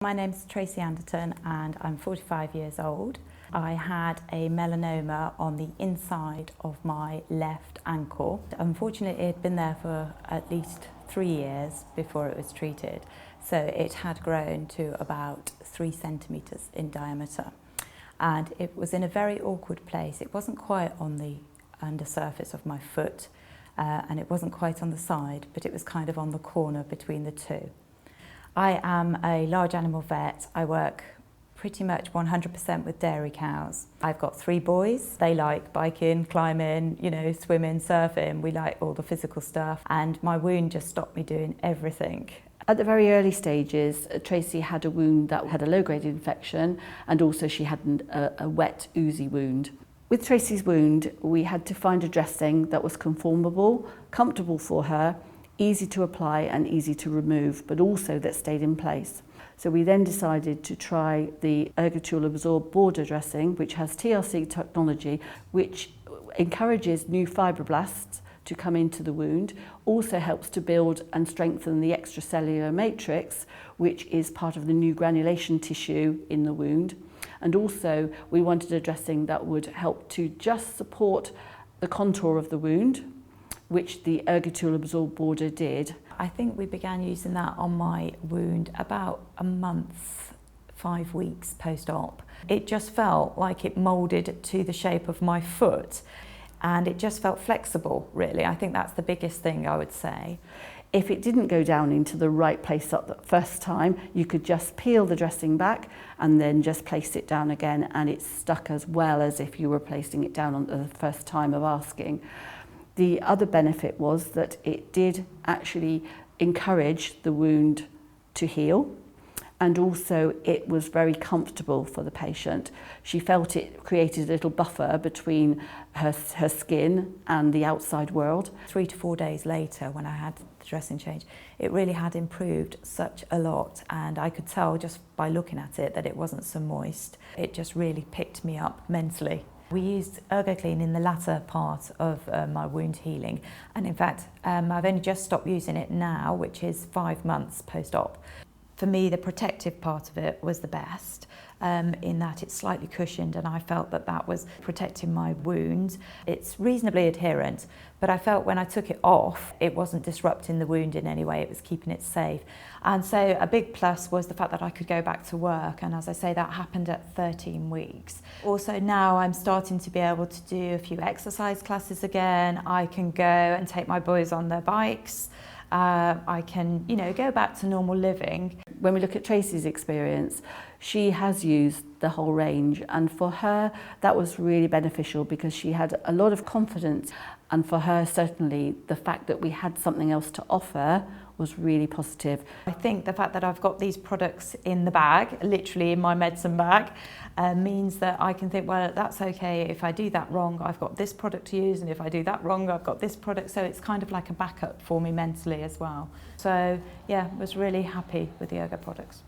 My name's Tracy and I'm 45 years old. I had a melanoma on the inside of my left ankle. Unfortunately, it had been there for at least 3 years before it was treated. So it had grown to about 3 centimetres in diameter. And it was in a very awkward place. It wasn't quite on the undersurface of my foot, and it wasn't quite on the side, but it was kind of on the corner between the two. I am a large animal vet. I work pretty much 100% with dairy cows. I've got 3 boys. They like biking, climbing, swimming, surfing. We like all the physical stuff. And my wound just stopped me doing everything. At the very early stages, Tracy had a wound that had a low-grade infection, and also she had a wet, oozy wound. With Tracy's wound, we had to find a dressing that was conformable, comfortable for her, easy to apply and easy to remove, but also that stayed in place. So we then decided to try the UrgoTul Absorb border dressing, which has TLC technology, which encourages new fibroblasts to come into the wound, also helps to build and strengthen the extracellular matrix, which is part of the new granulation tissue in the wound. And also we wanted a dressing that would help to just support the contour of the wound, which the UrgoTul Absorb border did. I think we began using that on my wound about a month, 5 weeks post-op. It just felt like it moulded to the shape of my foot, and it just felt flexible, really. I think that's the biggest thing I would say. If it didn't go down into the right place at the first time, you could just peel the dressing back and then just place it down again, and it stuck as well as if you were placing it down on the first time of asking. The other benefit was that it did actually encourage the wound to heal, and also it was very comfortable for the patient. She felt it created a little buffer between her skin and the outside world. 3 to 4 days later, when I had the dressing change, it really had improved such a lot, and I could tell just by looking at it that it wasn't so moist. It just really picked me up mentally. We used UrgoClean in the latter part of my wound healing, and in fact I've only just stopped using it now, which is 5 months post-op. For me, the protective part of it was the best, in that it's slightly cushioned, and I felt that that was protecting my wound. It's reasonably adherent, but I felt when I took it off, it wasn't disrupting the wound in any way, it was keeping it safe. And so a big plus was the fact that I could go back to work, and as I say, that happened at 13 weeks. Also now I'm starting to be able to do a few exercise classes again. I can go and take my boys on their bikes. I can, go back to normal living. When we look at Tracy's experience, she has used the whole range, and for her that was really beneficial because she had a lot of confidence, and for her certainly the fact that we had something else to offer was really positive. I think the fact that I've got these products in the bag, literally in my medicine bag, means that I can think, well, that's okay. If I do that wrong, I've got this product to use, and if I do that wrong, I've got this product. So it's kind of like a backup for me mentally as well. So yeah, I was really happy with the Urgo products.